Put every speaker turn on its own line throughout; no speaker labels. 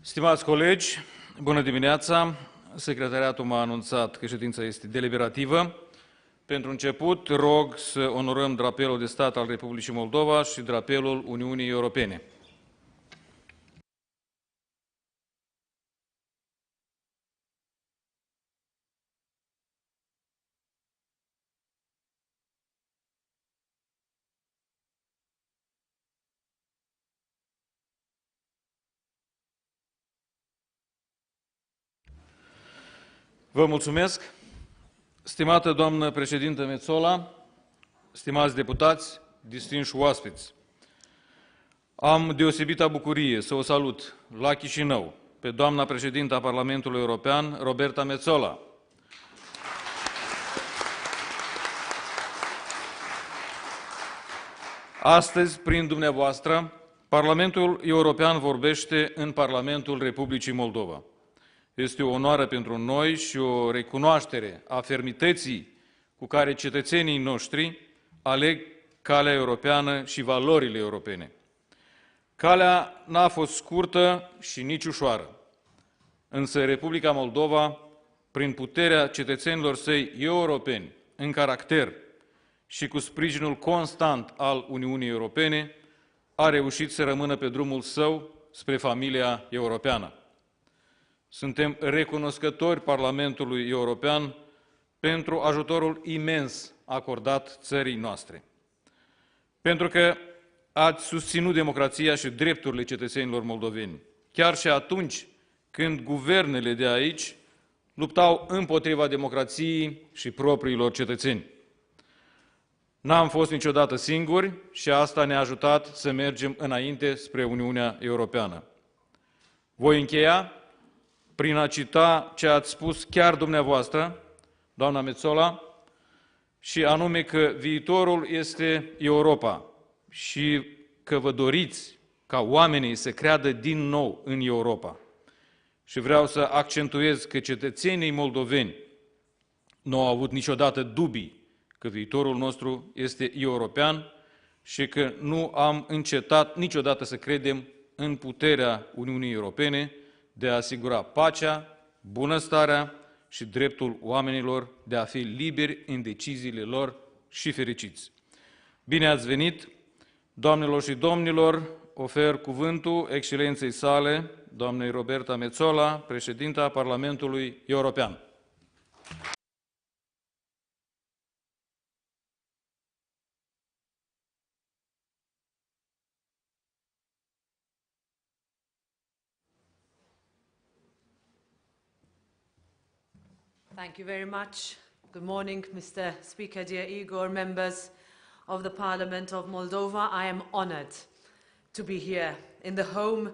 Stimați colegi, bună dimineața! Secretariatul m-a anunțat că ședința este deliberativă. Pentru început, rog să onorăm drapelul de stat al Republicii Moldova și drapelul Uniunii Europene. Vă mulțumesc. Stimată doamnă președintă Metsola, stimați deputați, distinși oaspeți, am deosebită bucurie să o salut la Chișinău pe doamna președinta Parlamentului European, Roberta Metsola. Astăzi, prin dumneavoastră, Parlamentul European vorbește în Parlamentul Republicii Moldova. Este o onoare pentru noi și o recunoaștere a fermității cu care cetățenii noștri aleg calea europeană și valorile europene. Calea n-a fost scurtă și nici ușoară, însă Republica Moldova, prin puterea cetățenilor săi europeni, în caracter și cu sprijinul constant al Uniunii Europene, a reușit să rămână pe drumul său spre familia europeană. Suntem recunoscători Parlamentului European pentru ajutorul imens acordat țării noastre. Pentru că ați susținut democrația și drepturile cetățenilor moldoveni, chiar și atunci când guvernele de aici luptau împotriva democrației și propriilor cetățeni. N-am fost niciodată singuri și asta ne-a ajutat să mergem înainte spre Uniunea Europeană. Voi încheia prin a cita ce ați spus chiar dumneavoastră, doamna Metsola, și anume că viitorul este Europa și că vă doriți ca oamenii să creadă din nou în Europa. Și vreau să accentuez că cetățenii moldoveni nu au avut niciodată dubii că viitorul nostru este european și că nu am încetat niciodată să credem în puterea Uniunii Europene de a asigura pacea, bunăstarea și dreptul oamenilor de a fi liberi în deciziile lor și fericiți. Bine ați venit, doamnelor și domnilor, ofer cuvântul excelenței sale, doamnei Roberta Metsola, președinta Parlamentului European.
Thank you very much. Good morning, Mr. Speaker, dear Igor, members of the Parliament of Moldova. I am honored to be here in the home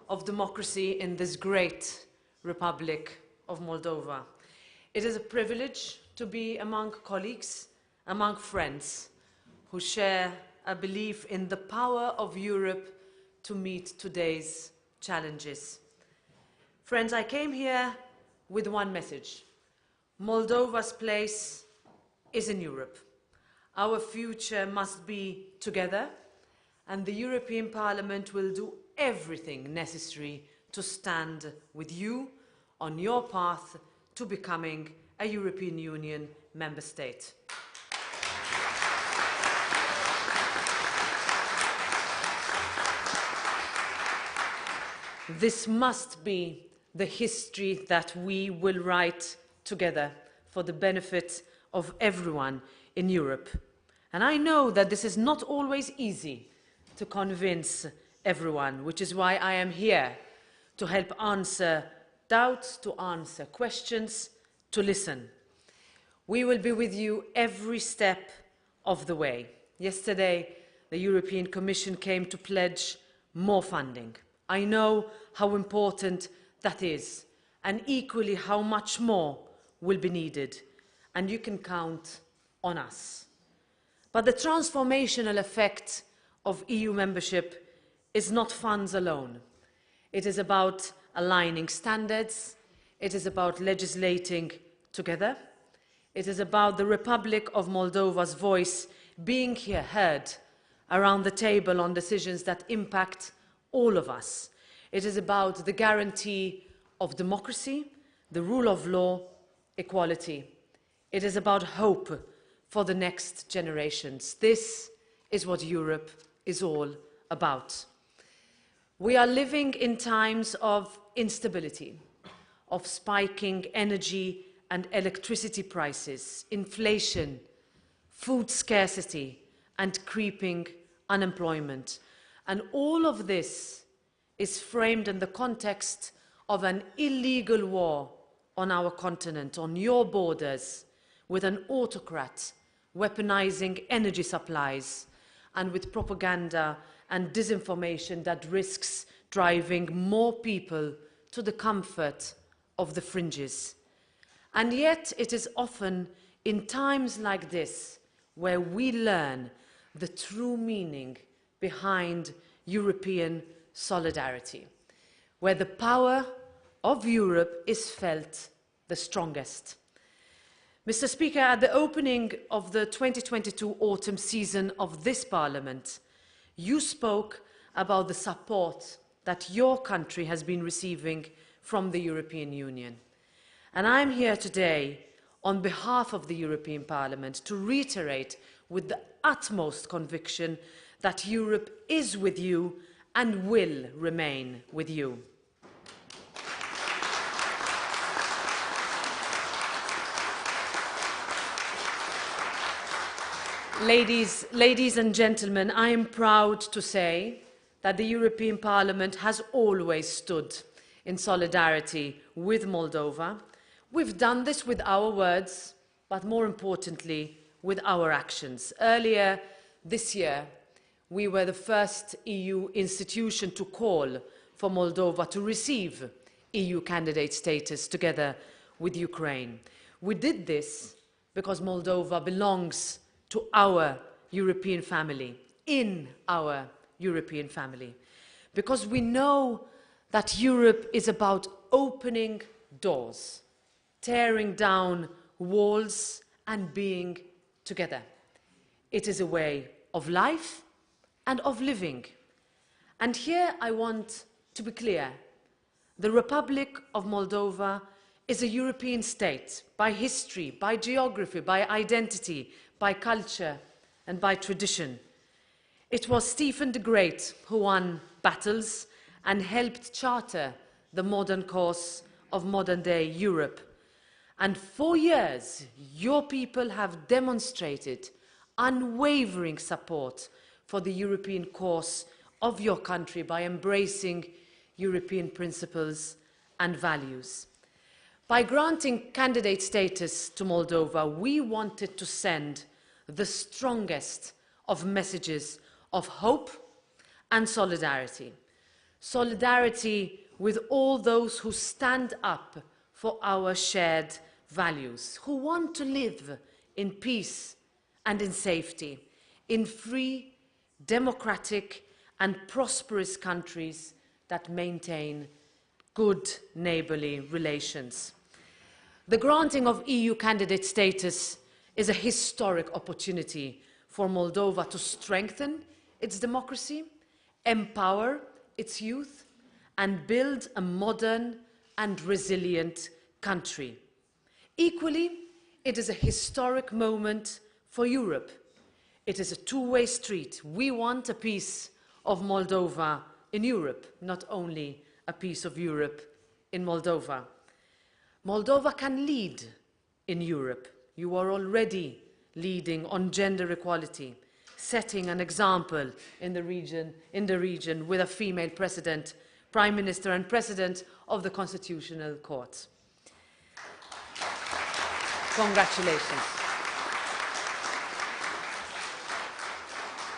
of democracy in this great Republic of Moldova. It is a privilege to be among colleagues, among friends who share a belief in the power of Europe to meet today's challenges. Friends, I came here with one message. Moldova's place is in Europe. Our future must be together, and the European Parliament will do everything necessary to stand with you on your path to becoming a European Union member state. This must be the history that we will write together for the benefit of everyone in Europe. And I know that this is not always easy to convince everyone, which is why I am here to help answer doubts, to answer questions, to listen. We will be with you every step of the way. Yesterday, the European Commission came to pledge more funding. I know how important that is, and equally how much more will be needed, and you can count on us. But the transformational effect of EU membership is not funds alone. It is about aligning standards, it is about legislating together, it is about the Republic of Moldova's voice being heard around the table on decisions that impact all of us. It is about the guarantee of democracy, the rule of law, equality. It is about hope for the next generations. This is what Europe is all about. We are living in times of instability, of spiking energy and electricity prices, inflation, food scarcity, and creeping unemployment. And all of this is framed in the context of an illegal war on our continent, on your borders, with an autocrat weaponizing energy supplies, and with propaganda and disinformation that risks driving more people to the comfort of the fringes. And yet it is often in times like this where we learn the true meaning behind European solidarity, where the power of Europe is felt the strongest. Mr. Speaker, at the opening of the 2022 autumn session of this Parliament, you spoke about the support that your country has been receiving from the European Union. And I'm here today on behalf of the European Parliament to reiterate with the utmost conviction that Europe is with you and will remain with you. Ladies and gentlemen, I am proud to say that the European Parliament has always stood in solidarity with Moldova. We've done this with our words, but more importantly, with our actions. Earlier this year, we were the first EU institution to call for Moldova to receive EU candidate status together with Ukraine. We did this because Moldova belongs to our European family, in our European family, because we know that Europe is about opening doors, tearing down walls and being together. It is a way of life and of living. And here I want to be clear. The Republic of Moldova is a European state by history, by geography, by identity, by culture and by tradition. It was Stephen the Great who won battles and helped charter the modern course of modern-day Europe. And for years, your people have demonstrated unwavering support for the European course of your country by embracing European principles and values. By granting candidate status to Moldova, we wanted to send the strongest of messages of hope and solidarity. Solidarity with all those who stand up for our shared values, who want to live in peace and in safety, in free, democratic and prosperous countries that maintain good neighbourly relations. The granting of EU candidate status is a historic opportunity for Moldova to strengthen its democracy, empower its youth, and build a modern and resilient country. Equally, it is a historic moment for Europe. It is a two-way street. We want a piece of Moldova in Europe, not only a piece of Europe in Moldova. Moldova can lead in Europe. You are already leading on gender equality, setting an example in the region with a female president, prime minister and president of the Constitutional Court. Congratulations.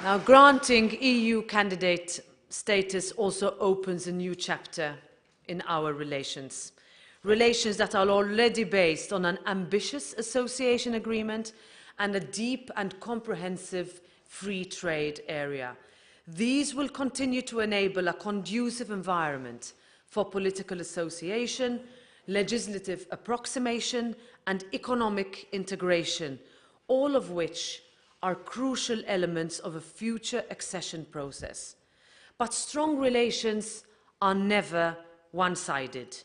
Now, granting EU candidate status also opens a new chapter in our relations. Relations that are already based on an ambitious association agreement and a deep and comprehensive free trade area. These will continue to enable a conducive environment for political association, legislative approximation and economic integration, all of which are crucial elements of a future accession process. But strong relations are never one-sided.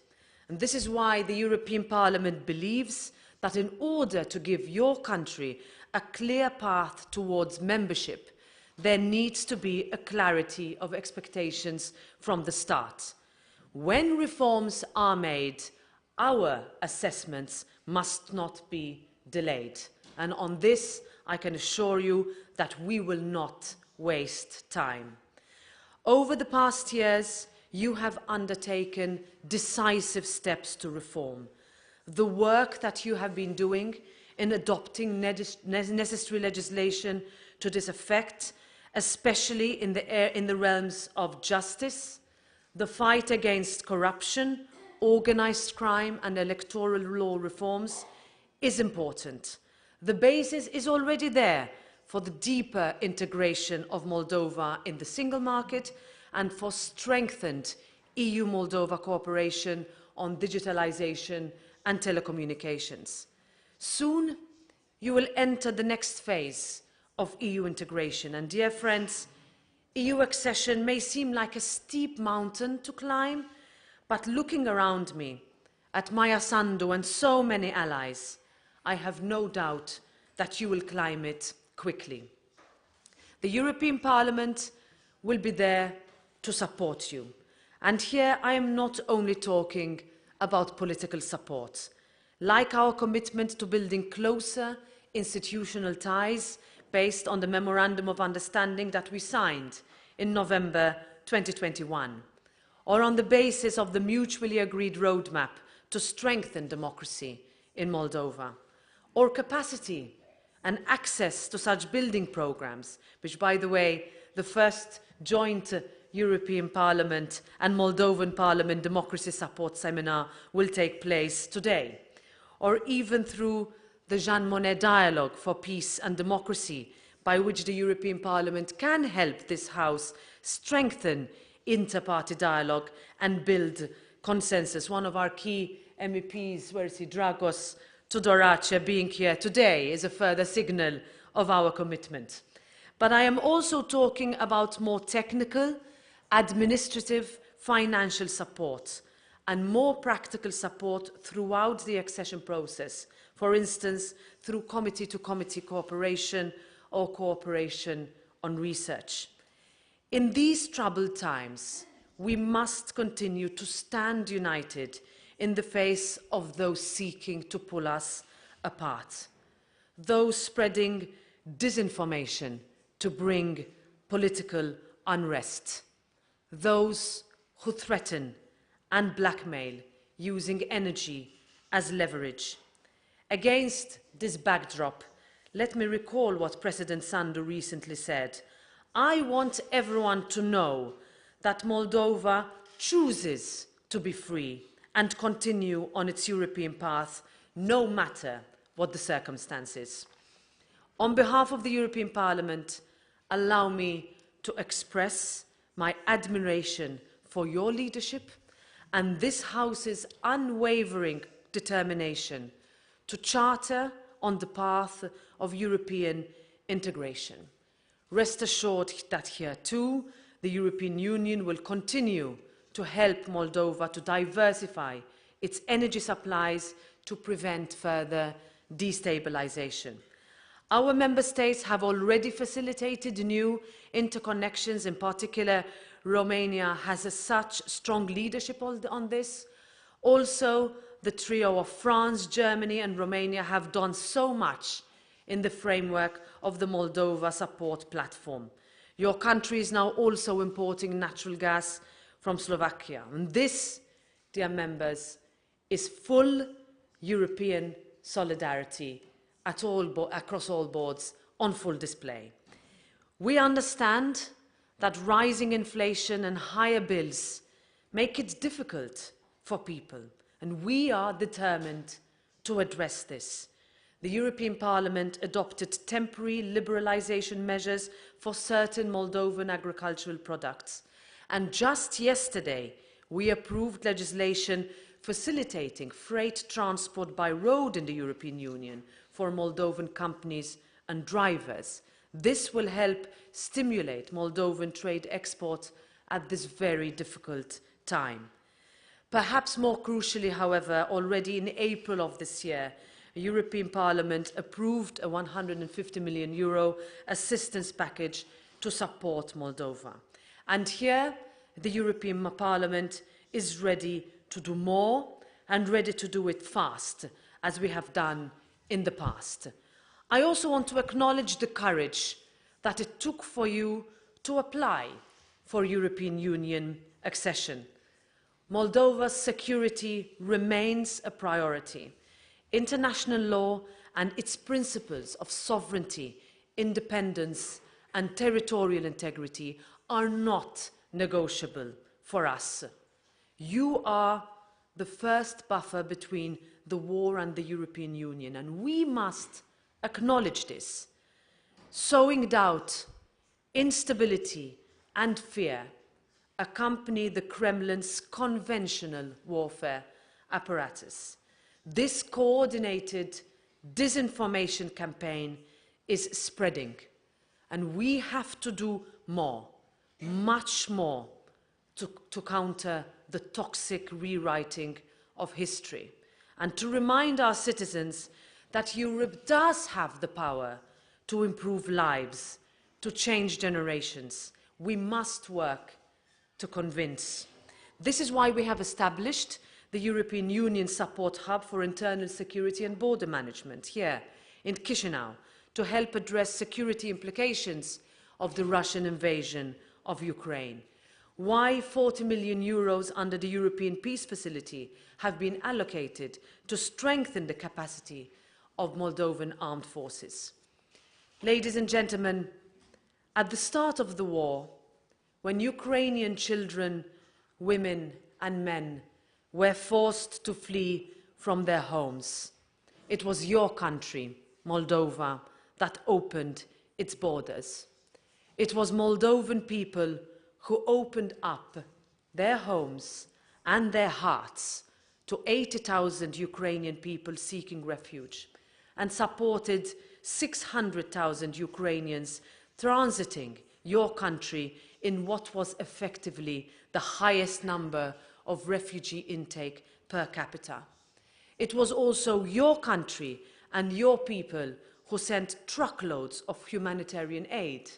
And this is why the European Parliament believes that in order to give your country a clear path towards membership, there needs to be a clarity of expectations from the start. When reforms are made, our assessments must not be delayed. And on this, I can assure you that we will not waste time. Over the past years, you have undertaken decisive steps to reform. The work that you have been doing in adopting necessary legislation to this effect, especially in the realms of justice, the fight against corruption, organised crime and electoral law reforms, is important. The basis is already there for the deeper integration of Moldova in the single market and for strengthened EU-Moldova cooperation on digitalisation and telecommunications. Soon, you will enter the next phase of EU integration. And dear friends, EU accession may seem like a steep mountain to climb, but looking around me at Maya Sandu and so many allies, I have no doubt that you will climb it quickly. The European Parliament will be there to support you. And here I am not only talking about political support. Like our commitment to building closer institutional ties based on the Memorandum of Understanding that we signed in November 2021, or on the basis of the mutually agreed roadmap to strengthen democracy in Moldova, or capacity and access to such building programs, which, by the way, the first joint European Parliament and Moldovan Parliament Democracy Support Seminar will take place today, or even through the Jean Monnet Dialogue for Peace and Democracy, by which the European Parliament can help this House strengthen inter-party dialogue and build consensus. One of our key MEPs, where is he, Dragos Tudorache, being here today is a further signal of our commitment. But I am also talking about more technical, administrative, financial support and more practical support throughout the accession process, for instance, through committee-to-committee cooperation or cooperation on research. In these troubled times, we must continue to stand united in the face of those seeking to pull us apart, those spreading disinformation to bring political unrest, those who threaten and blackmail using energy as leverage. Against this backdrop, let me recall what President Sandu recently said. I want everyone to know that Moldova chooses to be free and continue on its European path, no matter what the circumstances. On behalf of the European Parliament, allow me to express my admiration for your leadership and this House's unwavering determination to charter on the path of European integration. Rest assured that here too, the European Union will continue to help Moldova to diversify its energy supplies to prevent further destabilization. Our member states have already facilitated new interconnections. In particular, Romania has such strong leadership on this. Also, the trio of France, Germany and Romania have done so much in the framework of the Moldova Support Platform. Your country is now also importing natural gas from Slovakia. And this, dear members, is full European solidarity across all boards on full display. We understand that rising inflation and higher bills make it difficult for people, and we are determined to address this. The European Parliament adopted temporary liberalisation measures for certain Moldovan agricultural products, and just yesterday we approved legislation facilitating freight transport by road in the European Union for Moldovan companies and drivers. This will help stimulate Moldovan trade export at this very difficult time. Perhaps more crucially, however, already in April of this year, the European Parliament approved a €150 million assistance package to support Moldova. And here, the European Parliament is ready to do more and ready to do it fast, as we have done in the past. I also want to acknowledge the courage that it took for you to apply for European Union accession. Moldova's security remains a priority. International law and its principles of sovereignty, independence and territorial integrity are not negotiable for us. You are the first buffer between the war and the European Union, and we must acknowledge this. Sowing doubt, instability and fear accompany the Kremlin's conventional warfare apparatus. This coordinated disinformation campaign is spreading, and we have to do more, much more, to counter the toxic rewriting of history and to remind our citizens that Europe does have the power to improve lives, to change generations. We must work to convince. This is why we have established the European Union Support Hub for Internal Security and Border Management here in Chișinău to help address security implications of the Russian invasion of Ukraine. Why €40 million under the European Peace Facility have been allocated to strengthen the capacity of Moldovan armed forces. Ladies and gentlemen, at the start of the war, when Ukrainian children, women and men were forced to flee from their homes, it was your country, Moldova, that opened its borders. It was Moldovan people who opened up their homes and their hearts to 80,000 Ukrainian people seeking refuge and supported 600,000 Ukrainians transiting your country in what was effectively the highest number of refugee intake per capita. It was also your country and your people who sent truckloads of humanitarian aid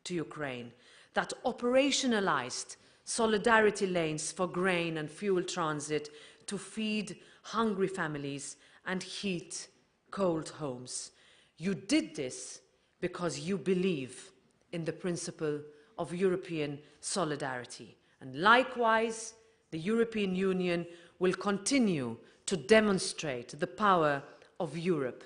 to Ukraine, that operationalized solidarity lanes for grain and fuel transit to feed hungry families and heat cold homes. You did this because you believe in the principle of European solidarity. And likewise, the European Union will continue to demonstrate the power of Europe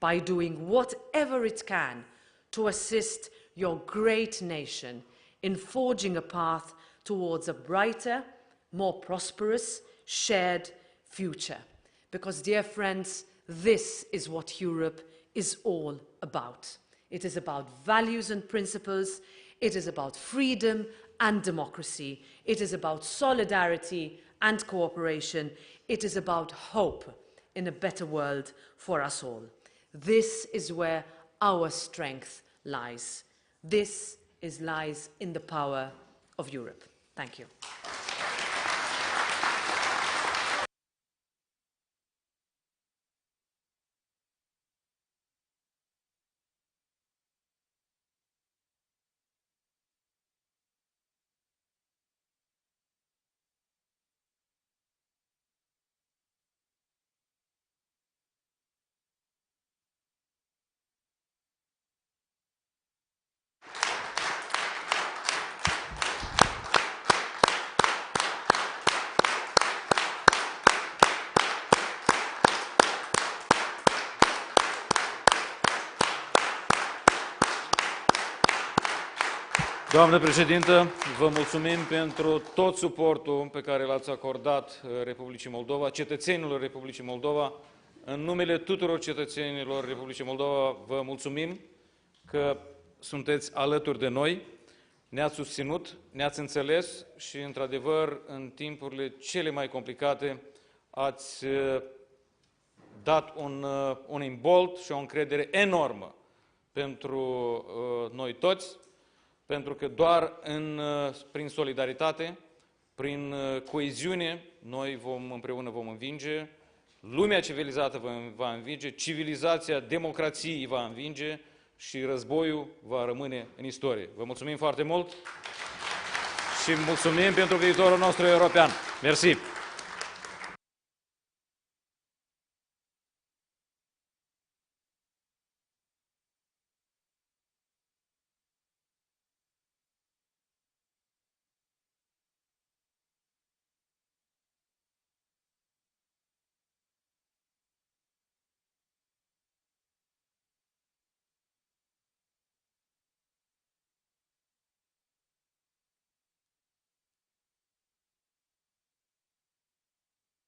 by doing whatever it can to assist your great nation in forging a path towards a brighter, more prosperous, shared future. Because, dear friends, this is what Europe is all about. It is about values and principles. It is about freedom and democracy. It is about solidarity and cooperation. It is about hope in a better world for us all. This is where our strength lies. This lies in the power of Europe. Thank you.
Doamnă președintă, vă mulțumim pentru tot suportul pe care l-ați acordat Republicii Moldova, cetățenilor Republicii Moldova. În numele tuturor cetățenilor Republicii Moldova vă mulțumim că sunteți alături de noi, ne-ați susținut, ne-ați înțeles și, într-adevăr, în timpurile cele mai complicate ați dat un imbold și o încredere enormă pentru noi toți, pentru că doar prin solidaritate Prin coeziune, noi împreună vom învinge, lumea civilizată va învinge, civilizația democrației va învinge și războiul va rămâne în istorie. Vă mulțumim foarte mult și mulțumim pentru viitorul nostru european. Mersi!